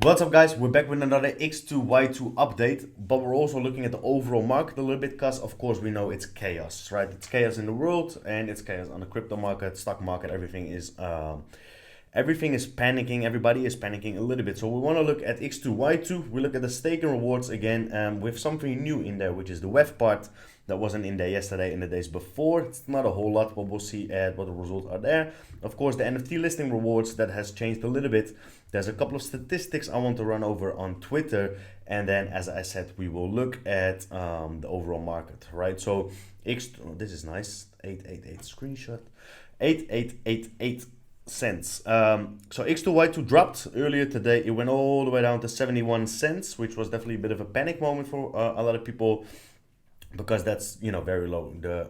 What's up guys, we're back with another X2Y2 update, but we're also looking at the overall market a little bit because of course we know it's chaos, right? It's chaos in the world and it's chaos on the crypto market, stock market, everything is panicking, everybody is panicking a little bit. So we want to look at X2Y2, we look at the staking rewards again with something new in there, which is the WEF part that wasn't in there yesterday and the days before. It's not a whole lot, but we'll see what the results are there. Of course, the NFT listing rewards, that has changed a little bit. There's a couple of statistics I want to run over on Twitter. And then, as I said, we will look at the overall market, right? So, this is nice, 888 screenshot, 8888 cents. So X2Y2 dropped earlier today. It went all the way down to 71 cents, which was definitely a bit of a panic moment for a lot of people because that's, very low. The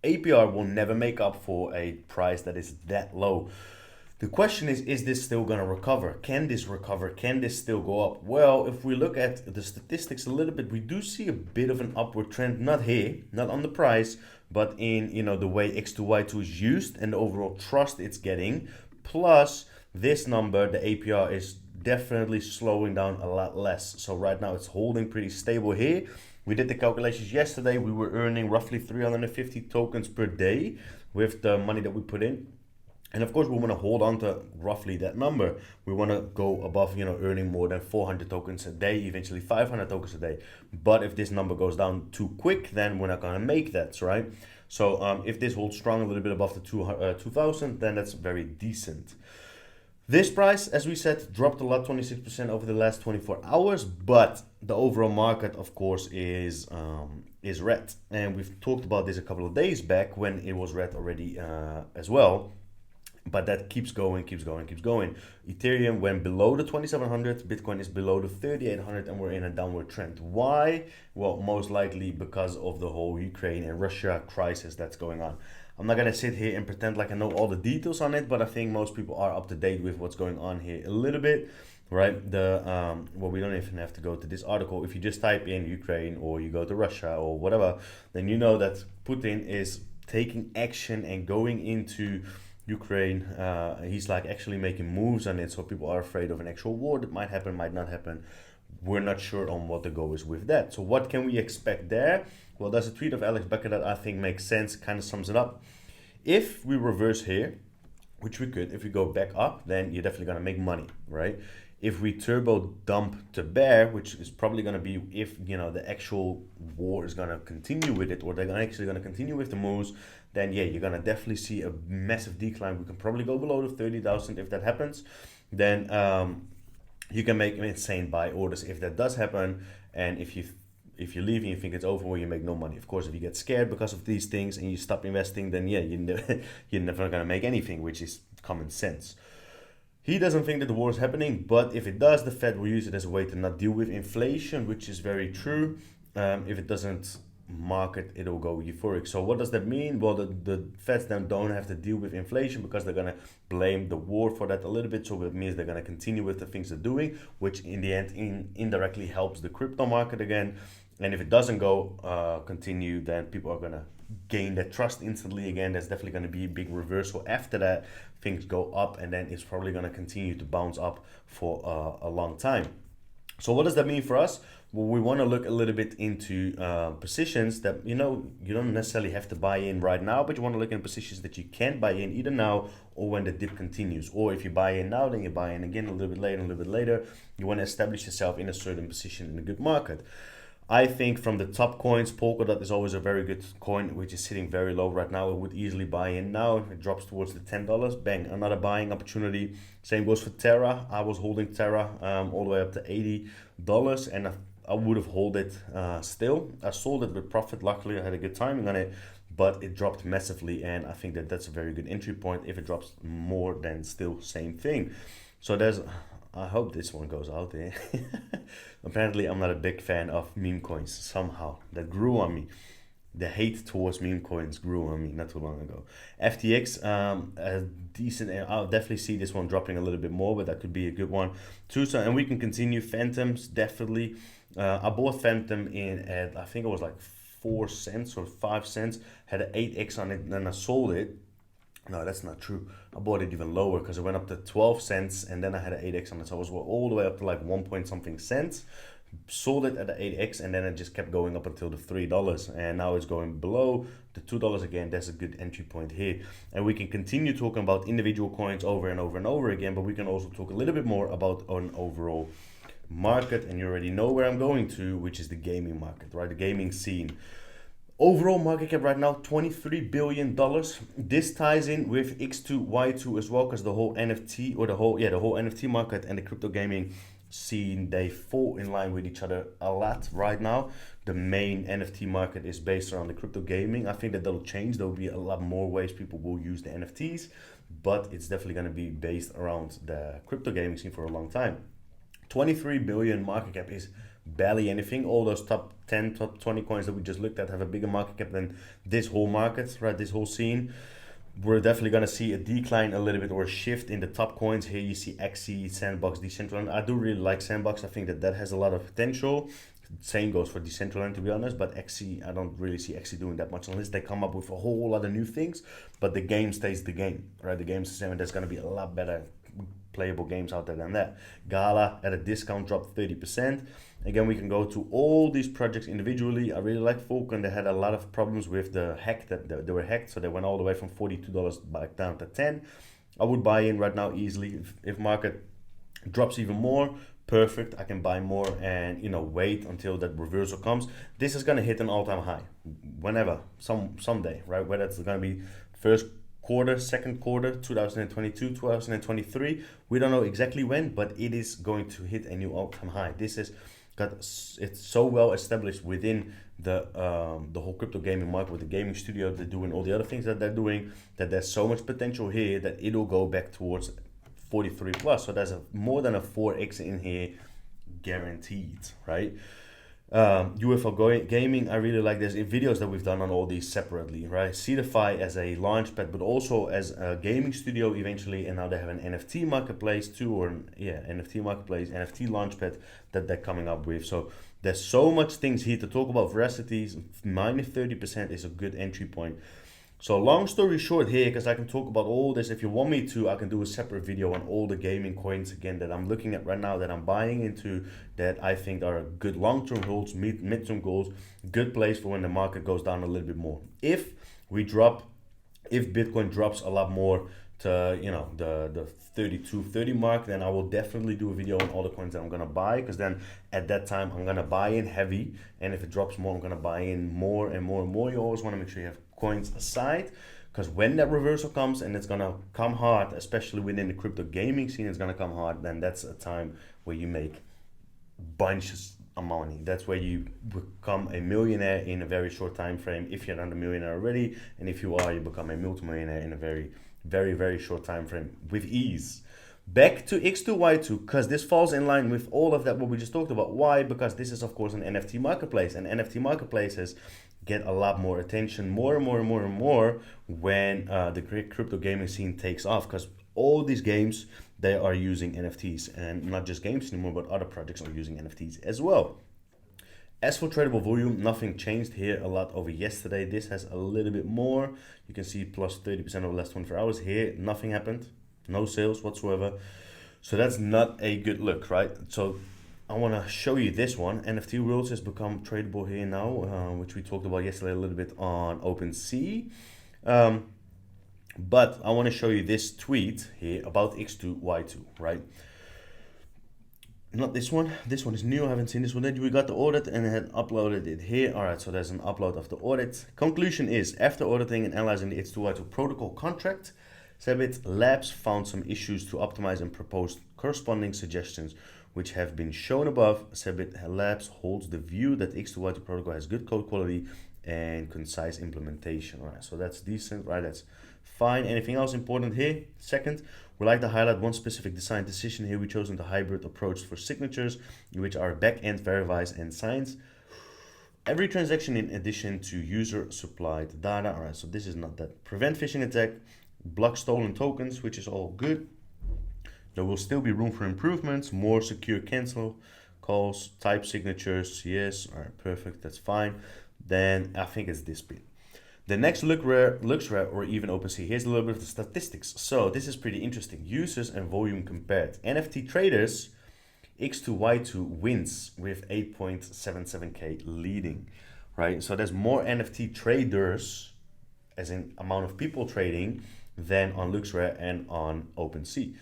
APR will never make up for a price that is that low. The question is this still going to recover? Can this recover? Can this still go up? Well, if we look at the statistics a little bit, we do see a bit of an upward trend, not here, not on the price, but in, the way X2Y2 is used and the overall trust it's getting. Plus, this number, the APR, is definitely slowing down a lot less. So right now it's holding pretty stable here. We did the calculations yesterday. We were earning roughly 350 tokens per day with the money that we put in. And of course, we want to hold on to roughly that number. We want to go above, earning more than 400 tokens a day, eventually 500 tokens a day. But if this number goes down too quick, then we're not going to make that, right? So if this holds strong a little bit above the 2000, then that's very decent. This price, as we said, dropped a lot, 26% over the last 24 hours, but the overall market, of course, is red. And we've talked about this a couple of days back when it was red already as well. But that keeps going, keeps going, keeps going. Ethereum went below the 2700, Bitcoin is below the 3800, and we're in a downward trend. Why? Well, most likely because of the whole Ukraine and Russia crisis that's going on. I'm not going to sit here and pretend like I know all the details on it, but I think most people are up to date with what's going on here a little bit, right? Well, we don't even have to go to this article. If you just type in Ukraine or you go to Russia or whatever, then you know that Putin is taking action and going into Ukraine. He's like actually making moves on it, so people are afraid of an actual war that might happen, might not happen. We're not sure on what the goal is with that. So what can we expect there? Well, there's a tweet of Alex Becker that I think makes sense, kind of sums it up. If we reverse here, which we could, if we go back up, then you're definitely going to make money, right? If we turbo dump to bear, which is probably going to be if, the actual war is going to continue with it, or they're actually going to continue with the moves, then yeah, you're going to definitely see a massive decline. We can probably go below the 30,000 if that happens. Then you can make insane buy orders if that does happen. And if you leave and you think it's over, well, you make no money. Of course, if you get scared because of these things and you stop investing, then yeah, you're never going to make anything, which is common sense. He doesn't think that the war is happening, but if it does, the Fed will use it as a way to not deal with inflation, which is very true. If it doesn't, market, it'll go euphoric. So what does that mean? Well, the Feds then don't have to deal with inflation because they're going to blame the war for that a little bit. So it means they're going to continue with the things they're doing, which in the end indirectly helps the crypto market again. And if it doesn't go continue, then people are going to gain that trust instantly again. There's definitely going to be a big reversal after that. Things go up and then it's probably going to continue to bounce up for a long time. So what does that mean for us? Well, we want to look a little bit into positions that, you don't necessarily have to buy in right now, but you want to look in positions that you can buy in either now or when the dip continues. Or if you buy in now, then you buy in again a little bit later, a little bit later. You want to establish yourself in a certain position in a good market. I think from the top coins, Polkadot is always a very good coin, which is sitting very low right now. It would easily buy in now. If it drops towards the $10, bang, another buying opportunity. Same goes for Terra. I was holding Terra all the way up to $80, and I would have held it still. I sold it with profit. Luckily, I had a good timing on it, but it dropped massively, and I think that that's a very good entry point. If it drops more, then still same thing. So I hope this one goes out there. Apparently, I'm not a big fan of meme coins somehow. That grew on me. The hate towards meme coins grew on me not too long ago. FTX, a decent, I'll definitely see this one dropping a little bit more, but that could be a good one too. So, and we can continue. Phantoms, definitely. I bought Phantom in at, I think it was like 4 cents or 5 cents, had an 8x on it, and then I sold it. No, that's not true. I bought it even lower because it went up to 12 cents and then I had an 8x on it. So I was all the way up to like 1 point something cents. Sold it at the 8x and then it just kept going up until the $3. And now it's going below the $2 again. That's a good entry point here. And we can continue talking about individual coins over and over and over again, but we can also talk a little bit more about an overall market. And you already know where I'm going to, which is the gaming market, right? The gaming scene. Overall market cap right now, $23 billion. This ties in with X2Y2 as well, because the whole NFT or the whole NFT market and the crypto gaming scene, they fall in line with each other a lot right now. The main NFT market is based around the crypto gaming. I think that that'll change. There will be a lot more ways people will use the NFTs, but it's definitely going to be based around the crypto gaming scene for a long time. 23 billion market cap is barely anything. All those top 10, top 20 coins that we just looked at have a bigger market cap than this whole market, right? This whole scene. We're definitely going to see a decline a little bit or a shift in the top coins. Here you see XC, Sandbox, Decentraland. I do really like Sandbox. I think that that has a lot of potential. Same goes for Decentraland, to be honest, but XC, I don't really see XC doing that much unless they come up with a whole lot of new things. But the game stays the game, right? The game's the same, and there's going to be a lot better playable games out there than that. Gala at a discount dropped 30%. Again, we can go to all these projects individually. I really like Falcon. They had a lot of problems with the hack that they were hacked, so they went all the way from $42 back down to 10. I would buy in right now easily. If market drops even more, perfect. I can buy more and wait until that reversal comes. This is gonna hit an all-time high whenever, someday, right? Whether it's gonna be first quarter, second quarter, 2022, 2023. We don't know exactly when, but it is going to hit a new all-time high. It's so well established within the whole crypto gaming market with the gaming studio. They're doing all the other things that they're doing, that there's so much potential here that it'll go back towards 43 plus. So there's more than a 4x in here guaranteed, right? UFO gaming, I really like this. Videos that we've done on all these separately, right? Seedify as a launchpad, but also as a gaming studio eventually, and now they have an NFT marketplace too, NFT marketplace, NFT launchpad that they're coming up with. So there's so much things here to talk about. Veracities, minus 30% is a good entry point. So long story short here, because I can talk about all this, if you want me to, I can do a separate video on all the gaming coins again that I'm looking at right now, that I'm buying into, that I think are good long-term holds, mid-term goals, good place for when the market goes down a little bit more. If Bitcoin drops a lot more to the 3230 mark, then I will definitely do a video on all the coins that I'm gonna buy, because then at that time I'm gonna buy in heavy, and if it drops more, I'm gonna buy in more and more and more. You always want to make sure you have coins aside, because when that reversal comes, and it's gonna come hard, especially within the crypto gaming scene, it's gonna come hard, then that's a time where you make bunches of money. That's where you become a millionaire in a very short time frame, if you're not a millionaire already, and if you are, you become a multimillionaire in a very, very, very short time frame with ease. Back to X2Y2, because this falls in line with all of that what we just talked about. Why? Because this is of course an NFT marketplace, and NFT marketplaces get a lot more attention, more and more and more and more when the crypto gaming scene takes off, because all these games, they are using NFTs, and not just games anymore, but other projects are using NFTs as well. As for tradable volume, nothing changed here a lot over yesterday. This has a little bit more. You can see plus 30% over the last 24 hours. Here, nothing happened. No sales whatsoever. So that's not a good look, right? So I want to show you this one. NFT Results has become tradable here now, which we talked about yesterday a little bit on OpenSea. But I want to show you this tweet here about X2Y2, right? Not this one. This one is new. I haven't seen this one yet. We got the audit and had uploaded it here. All right, so there's an upload of the audit. Conclusion is, after auditing and analyzing the X2Y2 protocol contract, Sebit Labs found some issues to optimize and proposed corresponding suggestions, which have been shown above. Sebit Labs holds the view that X2Y2 protocol has good code quality and concise implementation. All right, so that's decent, right? That's fine. Anything else important here? Second, we like to highlight one specific design decision here. We chosen the hybrid approach for signatures, in which our backend verifies and signs every transaction in addition to user supplied data. All right, so this is not that. Prevent phishing attack, block stolen tokens, which is all good. There will still be room for improvements, more secure cancel calls, type signatures, yes, all right, perfect, that's fine. Then I think it's this bit. The next look rare, or even OpenSea. Here's a little bit of the statistics. So this is pretty interesting. Users and volume compared. NFT traders, X2Y2 wins with 8.77k leading, right? So there's more NFT traders, as in amount of people trading, than on LooksRare and on OpenSea.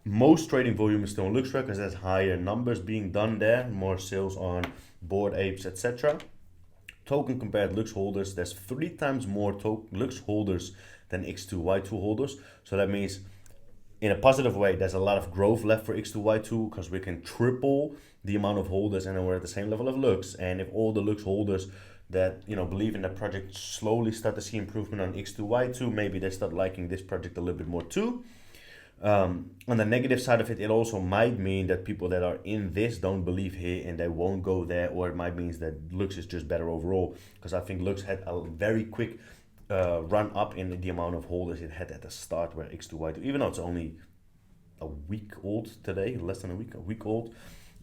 Most trading volume is still on LooksRare because there's higher numbers being done there, more sales on Bored Apes, etc. Token compared Lux holders, there's 3 times more Lux holders than X2Y2 holders. So that means, in a positive way, there's a lot of growth left for X2Y2 because we can triple the amount of holders and then we're at the same level of Lux. And if all the Lux holders that believe in the project slowly start to see improvement on X2Y2, maybe they start liking this project a little bit more too. On the negative side of it, it also might mean that people that are in this don't believe here and they won't go there, or it might mean that Lux is just better overall, because I think Lux had a very quick run up in the amount of holders it had at the start, where X2Y2, even though it's only a week old today, less than a week old,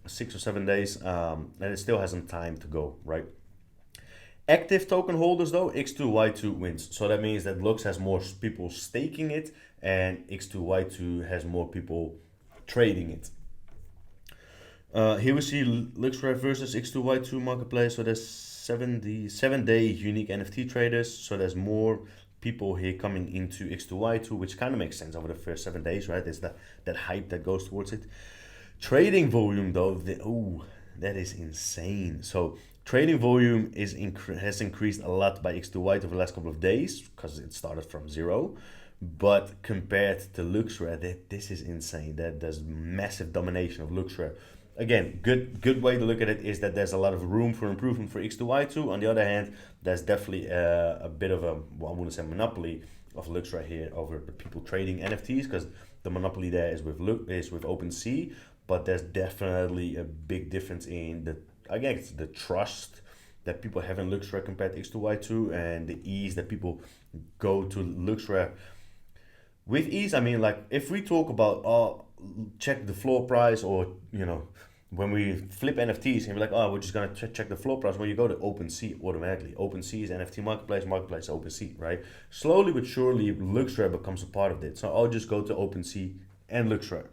6 or 7 days, and it still has some time to go, right? Active token holders though, X2Y2 wins. So that means that Lux has more people staking it and X2Y2 has more people trading it. Here we see LuxRare versus X2Y2 Marketplace. So there's 7-day unique NFT traders. So there's more people here coming into X2Y2, which kind of makes sense over the first 7 days, right? There's that hype that goes towards it. Trading volume though, that is insane. So trading volume has increased a lot by X2Y2 over the last couple of days because it started from 0. But compared to LuxRare, this is insane. There's massive domination of LuxRare. Again, good way to look at it is that there's a lot of room for improvement for X2Y2. On the other hand, there's definitely a bit of a, well, I wouldn't say monopoly of LuxRare here over the people trading NFTs, because the monopoly there is with OpenSea. But there's definitely a big difference in the trust that people have in LuxRare compared to X2Y2, and the ease that people go to LuxRare. With ease, I mean, like, if we talk about check the floor price, or when we flip NFTs and we're like, we're just gonna check the floor price, well, you go to OpenSea automatically. OpenSea is NFT Marketplace, Marketplace OpenSea, right? Slowly but surely, LuxRare becomes a part of it. So I'll just go to OpenSea and LuxRare,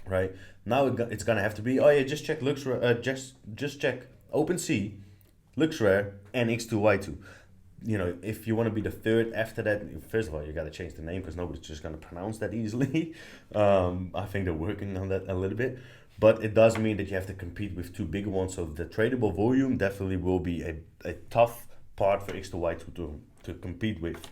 right? Now it's gonna have to be, just check LuxRare, just check OpenSea, LuxRare, and X2Y2. If you want to be the third after that, first of all, you got to change the name because nobody's just going to pronounce that easily. I think they're working on that a little bit. But it does mean that you have to compete with 2 bigger ones. So the tradable volume definitely will be a tough part for X2Y2 to compete with.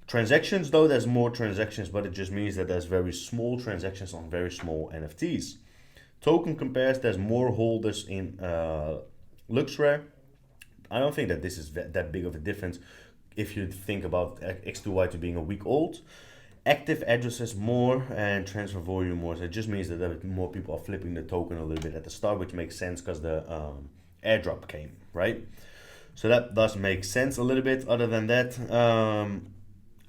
Transactions, though, there's more transactions, but it just means that there's very small transactions on very small NFTs. Token compares, there's more holders in LuxRare. I don't think that this is that big of a difference if you think about X2Y2 being a week old. Active addresses more and transfer volume more. So it just means that more people are flipping the token a little bit at the start, which makes sense because the airdrop came, right? So that does make sense a little bit. Other than that,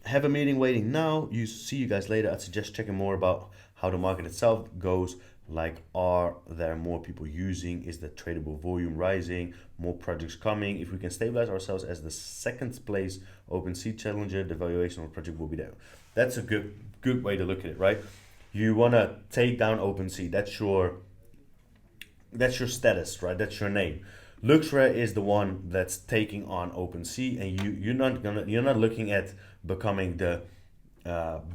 have a meeting waiting now. See you guys later. I'd suggest checking more about how the market itself goes. Like, are there more people using? Is the tradable volume rising? More projects coming? If we can stabilize ourselves as the second place OpenSea challenger, the valuation of the project will be there. That's a good way to look at it, right? You want to take down OpenSea. That's your status, right? That's your name. LuxRare is the one that's taking on OpenSea, and you're not looking at becoming the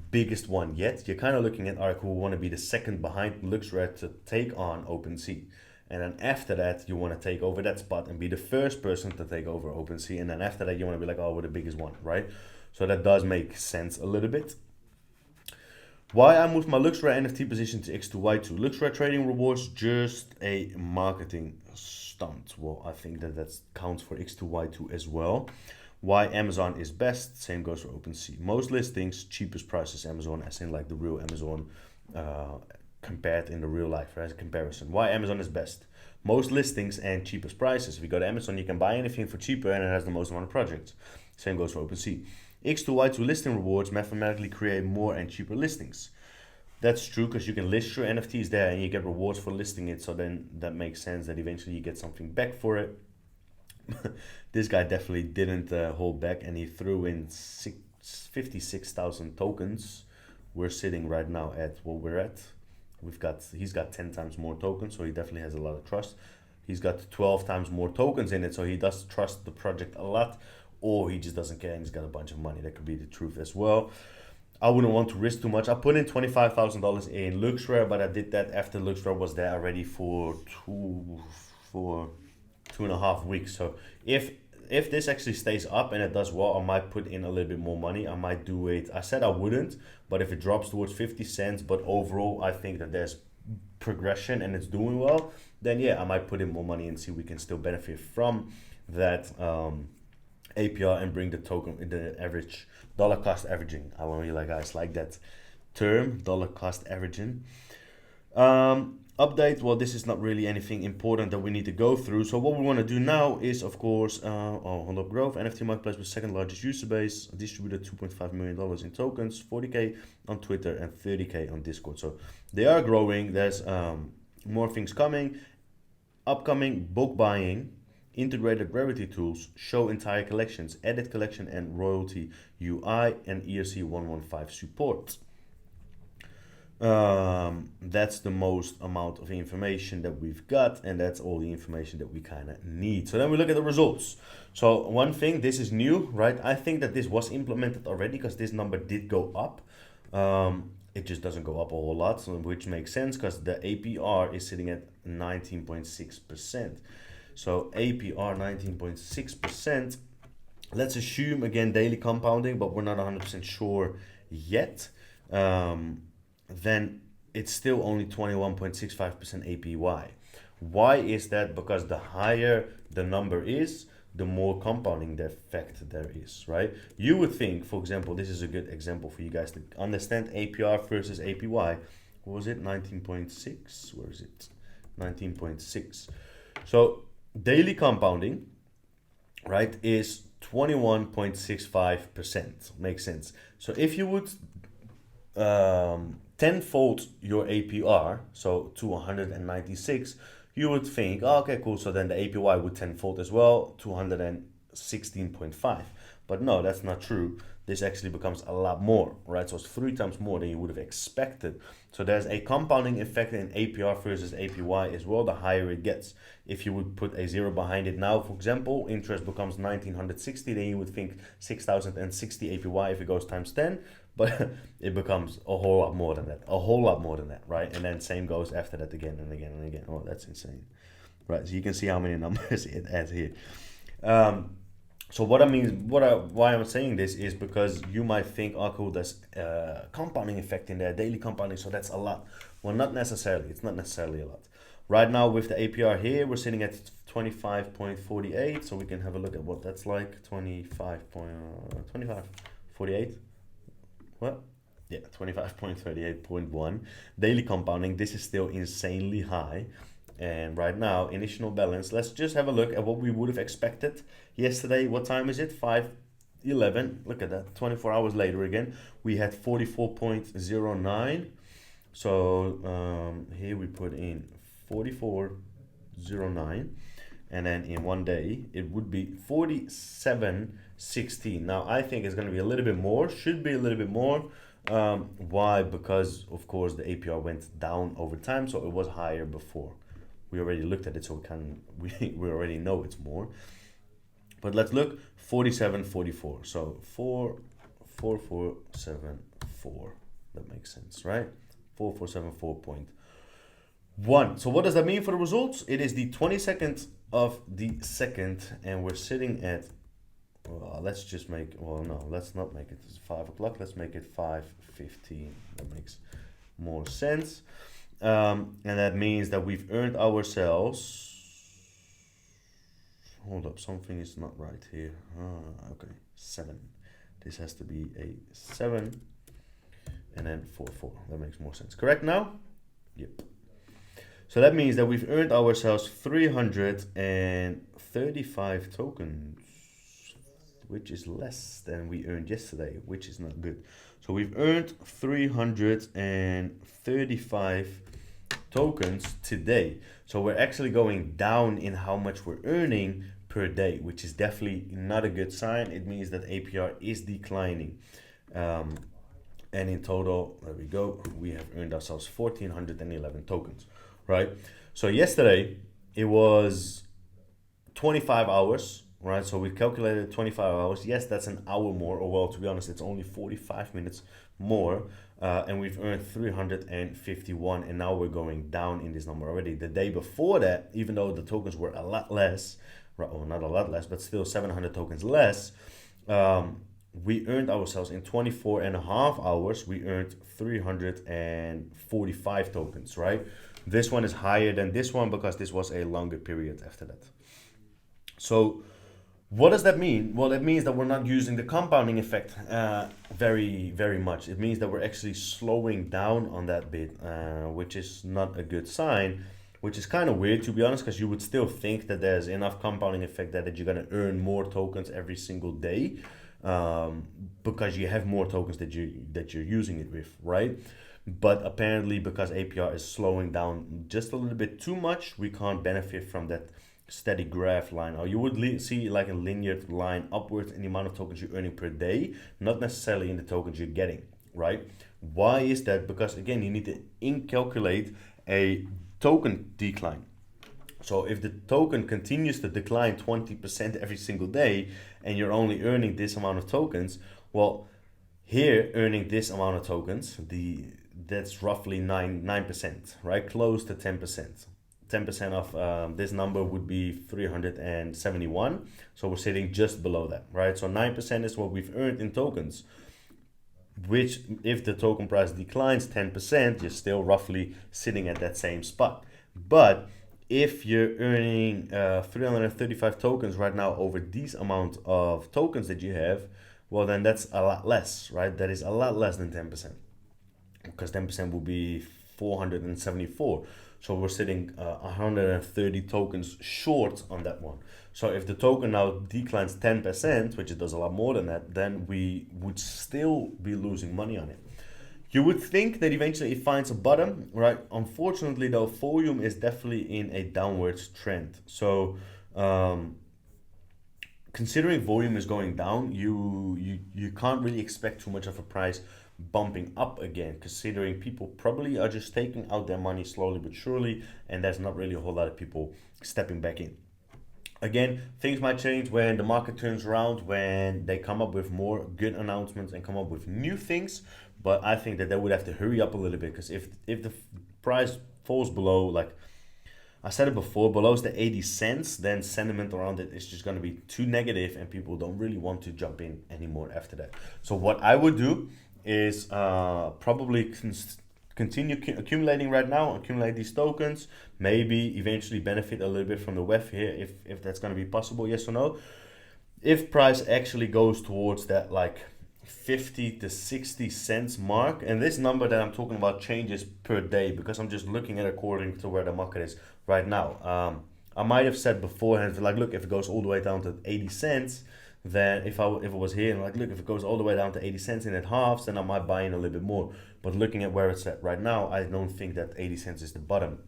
biggest one yet. You're kind of looking at, we want to be the second behind LuxRare to take on OpenSea. And then after that, you want to take over that spot and be the first person to take over OpenSea. And then after that, you want to be like, we're the biggest one, right? So that does make sense a little bit. Why I moved my LuxRare NFT position to X2Y2. LuxRare trading rewards, just a marketing stunt. Well, I think that counts for X2Y2 as well. Why Amazon is best, same goes for OpenSea. Most listings, cheapest prices Amazon, as in like the real Amazon compared in the real life, right, as a comparison. Why Amazon is best. Most listings and cheapest prices. If you go to Amazon, you can buy anything for cheaper and it has the most amount of projects. Same goes for OpenSea. X2Y2 listing rewards mathematically create more and cheaper listings. That's true because you can list your NFTs there and you get rewards for listing it. So then that makes sense that eventually you get something back for it. This guy definitely didn't hold back, and he threw in 56,000 tokens. We're sitting right now at what we're at. He's got 10 times more tokens, so he definitely has a lot of trust. He's got 12 times more tokens in it, so he does trust the project a lot, or he just doesn't care and he's got a bunch of money. That could be the truth as well. I wouldn't want to risk too much. I put in $25,000 in LuxRare, but I did that after LuxRare was there already for 2.5 weeks. So if this actually stays up and it does well, I might put in a little bit more money. I might do it. I said I wouldn't, but if it drops towards 50 cents, but overall I think that there's progression and it's doing well, then yeah, I might put in more money and see if we can still benefit from that APR and bring the token, the average dollar cost averaging. I want you guys like that term, dollar cost averaging. Update, well, this is not really anything important that we need to go through. So what we want to do now is, of course, hold up, growth. NFT Marketplace with second largest user base, distributed $2.5 million in tokens, 40K on Twitter and 30K on Discord. So they are growing. There's more things coming. Upcoming bulk buying, integrated rarity tools, show entire collections, edit collection and royalty UI, and ERC 115 support. That's the most amount of information that we've got, and that's all the information that we kind of need. So then we look at the results. So one thing, this is new, right? I think that this was implemented already because this number did go up. It just doesn't go up a whole lot, so, which makes sense because the APR is sitting at 19.6%. So APR 19.6%. Let's assume again daily compounding, but we're not 100% sure yet. Then it's still only 21.65% APY. Why is that? Because the higher the number is, the more compounding the effect there is, right? You would think, for example, this is a good example for you guys to understand APR versus APY. What was it? 19.6? Where is it? 19.6. So daily compounding, right, is 21.65%. Makes sense. So if you would tenfold your APR, so to 196, you would think, oh, okay, cool. So then the APY would tenfold as well, 216.5. But no, that's not true. This actually becomes a lot more, right? So it's 3 times more than you would have expected. So there's a compounding effect in APR versus APY as well, the higher it gets. If you would put a 0 behind it now, for example, interest becomes 1960, then you would think 6060 APY if it goes times 10, but it becomes a whole lot more than that, right? And then same goes after that again and again and again. Oh, that's insane, right? So you can see how many numbers it adds here. So why I'm saying this is because you might think, oh cool, there's compounding effect in there, daily compounding, so that's a lot. Well, not necessarily. It's not necessarily a lot. Right now with the APR here, we're sitting at 25.48, so we can have a look at what that's like. 25.48. What? Yeah, 25.38.1. Daily compounding, this is still insanely high. And right now, initial balance, let's just have a look at what we would have expected yesterday. What time is it? 5:11. Look at that. 24 hours later again, we had 44.09. So here we put in 44.09. And then in one day, it would be 47.16. Now, I think it's going to be a little bit more. Should be a little bit more. Why? Because, of course, the APR went down over time, so it was higher before. We already looked at it, so we already know it's more. But let's look, 47.44. So 4474. That makes sense, right? 4474.1. So what does that mean for the results? It is the 22nd of the second, and we're sitting at, let's just make, well, no, let's not make it 5 o'clock. Let's make it 5:15. That makes more sense. And that means that we've earned ourselves, hold up, something is not right here. Okay, 7. This has to be a 7, and then 4. That makes more sense. Correct now? Yep. So that means that we've earned ourselves 335 tokens, which is less than we earned yesterday, which is not good. So we've earned 335 tokens today. So we're actually going down in how much we're earning per day, which is definitely not a good sign. It means that APR is declining. And in total, there we go, we have earned ourselves 1,411 tokens, right? So yesterday, it was 25 hours, right? So we calculated 25 hours. Yes, that's an hour more, or well, to be honest, it's only 45 minutes more. And we've earned 351, and now we're going down in this number already. The day before that, even though the tokens were a lot less, well, not a lot less, but still 700 tokens less, we earned ourselves in 24 and a half hours, we earned 345 tokens, right? This one is higher than this one because this was a longer period after that. So what does that mean? Well, that means that we're not using the compounding effect very, very much. It means that we're actually slowing down on that bit, which is not a good sign, which is kind of weird, to be honest, because you would still think that there's enough compounding effect that you're going to earn more tokens every single day, because you have more tokens that you're using it with, right? But apparently, because APR is slowing down just a little bit too much, we can't benefit from that steady graph line, or you would see like a linear line upwards in the amount of tokens you're earning per day, not necessarily in the tokens you're getting, right? Why is that? Because again, you need to incalculate a token decline. So if the token continues to decline 20% every single day and you're only earning this amount of tokens, well, here earning this amount of tokens, that's roughly 9%, right? Close to 10%. 10% of this number would be 371. So we're sitting just below that, right? So 9% is what we've earned in tokens, which if the token price declines 10%, you're still roughly sitting at that same spot. But if you're earning 335 tokens right now over these amount of tokens that you have, well, then that's a lot less, right? That is a lot less than 10%, because 10% will be 474. So we're sitting 130 tokens short on that one. So if the token now declines 10%, which it does a lot more than that, then we would still be losing money on it. You would think that eventually it finds a bottom, right? Unfortunately, though, volume is definitely in a downwards trend. So considering volume is going down, you can't really expect too much of a price bumping up again, considering people probably are just taking out their money slowly but surely, and there's not really a whole lot of people stepping back in. Again, things might change when the market turns around, when they come up with more good announcements and come up with new things, but I think that they would have to hurry up a little bit, because if the price falls below, like I said it before, below the 80 cents, then sentiment around it is just going to be too negative and people don't really want to jump in anymore after that. So what I would do is probably continue accumulating right now, accumulate these tokens, maybe eventually benefit a little bit from the WEF here, if that's going to be possible, yes or no. If price actually goes towards that like 50 to 60 cents mark, and this number that I'm talking about changes per day because I'm just looking at according to where the market is right now. I might have said beforehand, like, look, if it goes all the way down to 80 cents, then if it was here, and like, look, if it goes all the way down to 80 cents and it halves, then I might buy in a little bit more. But looking at where it's at right now, I don't think that 80 cents is the bottom.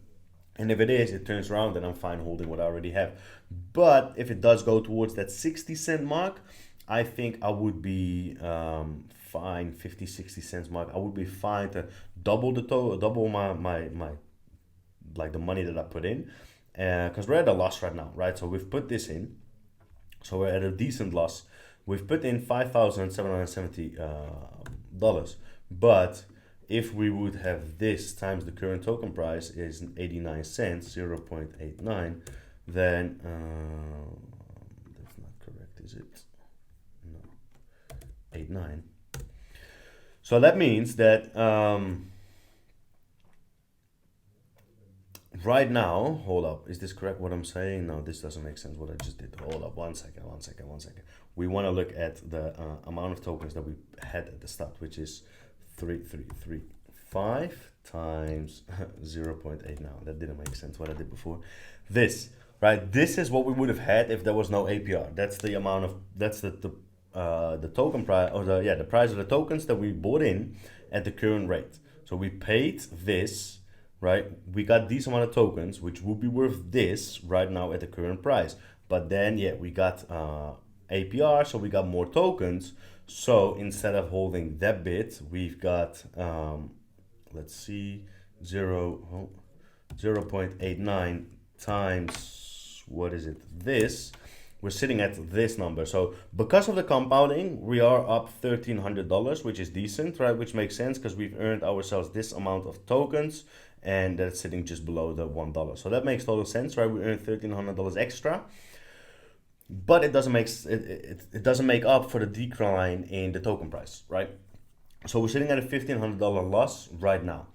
And if it is, it turns around, then I'm fine holding what I already have. But if it does go towards that 60 cent mark, I think I would be fine, 50, 60 cents mark. I would be fine to double my like the money that I put in. Because we're at a loss right now, right? So we've put this in. So we're at a decent loss. We've put in $5,770. But if we would have this times the current token price is 89 cents, 0.89, then that's not correct, is it? No, 89. So that means that right now, hold up, is this correct what I'm saying? No, this doesn't make sense what I just did. Hold up, one second. We want to look at the amount of tokens that we had at the start, which is 3335 times 0.8 now. That didn't make sense what I did before. This, right? This is what we would have had if there was no APR. That's the amount of, that's the token price, or the price of the tokens that we bought in at the current rate. So we paid this, right? We got these amount of tokens, which would be worth this right now at the current price. But then, yeah, we got APR, so we got more tokens. So instead of holding that bit, we've got, let's see, 0.89 times, what is it, this. We're sitting at this number. So because of the compounding, we are up $1,300, which is decent, right? Which makes sense because we've earned ourselves this amount of tokens, and that's sitting just below the $1. So that makes total sense, right? We earned $1,300 extra, but it doesn't make it doesn't make up for the decline in the token price, right? So we're sitting at a $1,500 loss right now.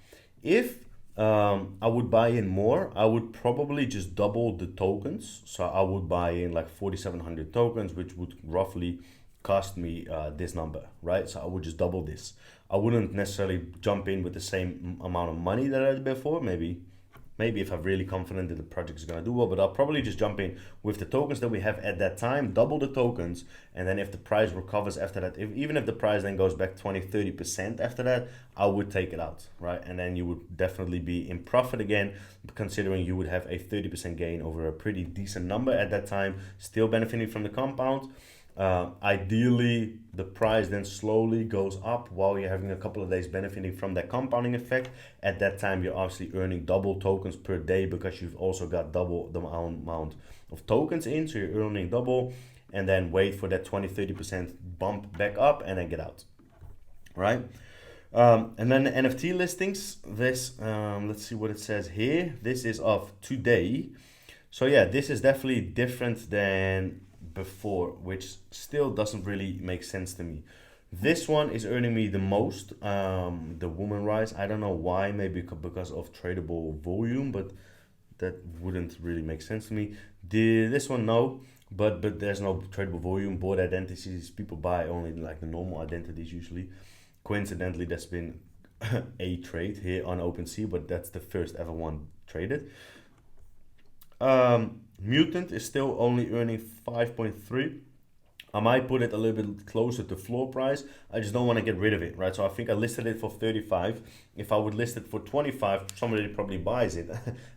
If I would buy in more, I would probably just double the tokens. So I would buy in like 4,700 tokens, which would roughly cost me this number, right? So I would just double this. I wouldn't necessarily jump in with the same amount of money that I did before. Maybe if I'm really confident that the project is gonna do well, but I'll probably just jump in with the tokens that we have at that time, double the tokens, and then if the price recovers after that, even if the price then goes back 20-30% after that, I would take it out, right? And then you would definitely be in profit again, considering you would have a 30% gain over a pretty decent number at that time, still benefiting from the compound. Ideally, the price then slowly goes up while you're having a couple of days benefiting from that compounding effect. At that time, you're obviously earning double tokens per day because you've also got double the amount of tokens in, so you're earning double, and then wait for that 20-30% bump back up and then get out, right? And then the NFT listings, this, let's see what it says here. This is of today. So yeah, this is definitely different than before, which still doesn't really make sense to me. This one is earning me the most, the Woman Rise. I don't know why, maybe because of tradable volume, but that wouldn't really make sense to me. This one, no, but there's no tradable volume. Board identities, people buy only like the normal identities usually. Coincidentally, that's been a trade here on OpenSea, but that's the first ever one traded. Mutant is still only earning 5.3. I might put it a little bit closer to floor price. I just don't want to get rid of it, right? So I think I listed it for 35. If I would list it for 25, somebody probably buys it,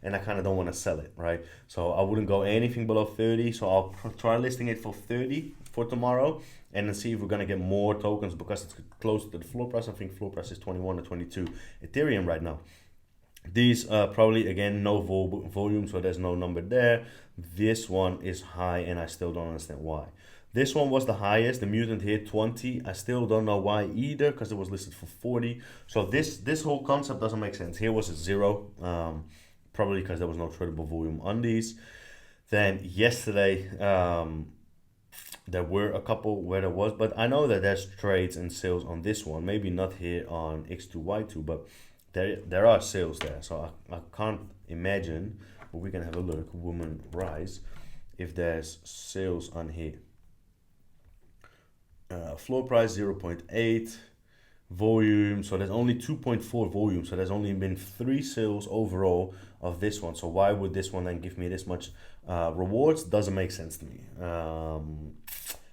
and I kind of don't want to sell it, right? So I wouldn't go anything below 30. So I'll try listing it for 30 for tomorrow, and then see if we're gonna get more tokens because it's close to the floor price. I think floor price is 21 or 22 Ethereum right now. These probably, again, no volume, so there's no number there. This one is high, and I still don't understand why. This one was the highest, the Mutant hit 20. I still don't know why either, because it was listed for 40. So this whole concept doesn't make sense. Here was a 0, probably because there was no tradable volume on these. Then yesterday, there were a couple where there was, but I know that there's trades and sales on this one. Maybe not here on X2Y2, but there are sales there, so I can't imagine, but we can have a look. Woman Rise, if there's sales on here. Floor price 0.8, volume, so there's only 2.4 volume, so there's only been 3 sales overall of this one. So why would this one then give me this much rewards? Doesn't make sense to me.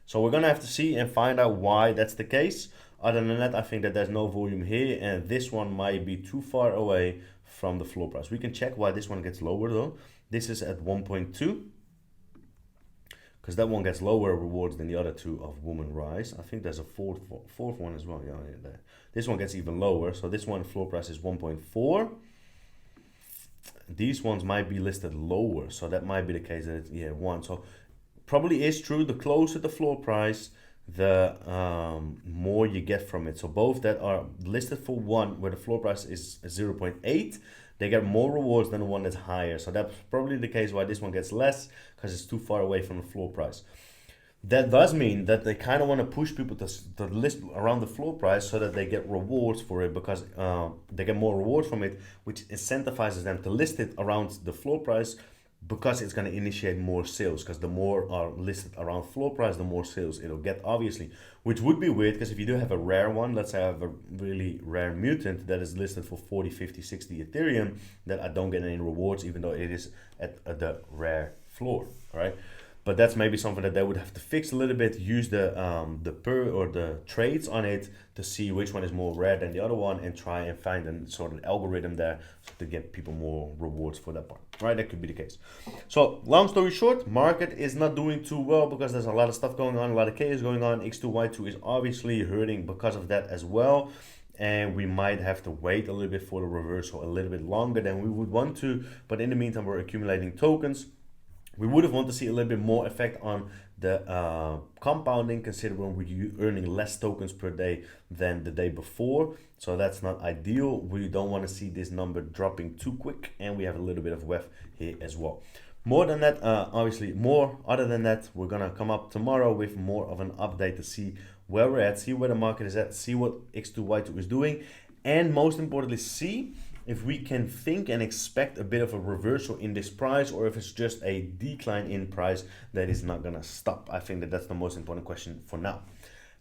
So we're gonna have to see and find out why that's the case. Other than that, I think that there's no volume here, and this one might be too far away from the floor price. We can check why this one gets lower though. This is at 1.2, because that one gets lower rewards than the other two of Woman Rise. I think there's a fourth one as well. Yeah, there. This one gets even lower. So this one floor price is 1.4. These ones might be listed lower, so that might be the case that it's 1. So probably is true. The closer the floor price, the more you get from it. So both that are listed for 1, where the floor price is 0.8, they get more rewards than the one that's higher. So that's probably the case why this one gets less, because it's too far away from the floor price. That does mean that they kind of want to push people to list around the floor price so that they get rewards for it, because they get more rewards from it, which incentivizes them to list it around the floor price, because it's going to initiate more sales, because the more are listed around floor price, the more sales it'll get, obviously, which would be weird, because if you do have a rare one, let's say I have a really rare mutant that is listed for 40, 50, 60 Ethereum, that I don't get any rewards, even though it is at the rare floor, all right? But that's maybe something that they would have to fix a little bit, use the per or the trades on it to see which one is more rare than the other one, and try and find a sort of algorithm there to get people more rewards for that part, right? That could be the case. So long story short, market is not doing too well because there's a lot of stuff going on, a lot of chaos going on. X2Y2 is obviously hurting because of that as well. And we might have to wait a little bit for the reversal a little bit longer than we would want to. But in the meantime, we're accumulating tokens. We would have wanted to see a little bit more effect on the compounding, considering we're earning less tokens per day than the day before. So that's not ideal. We don't want to see this number dropping too quick, and we have a little bit of WEF here as well. More than that, obviously more other than that, we're gonna come up tomorrow with more of an update to see where we're at, see where the market is at, see what X2Y2 is doing, and most importantly, see if we can think and expect a bit of a reversal in this price, or if it's just a decline in price that is not gonna stop. I think that that's the most important question for now.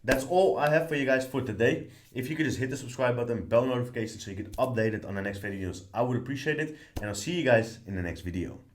That's all I have for you guys for today. If you could just hit the subscribe button, bell notification so you get updated on the next videos, I would appreciate it. And I'll see you guys in the next video.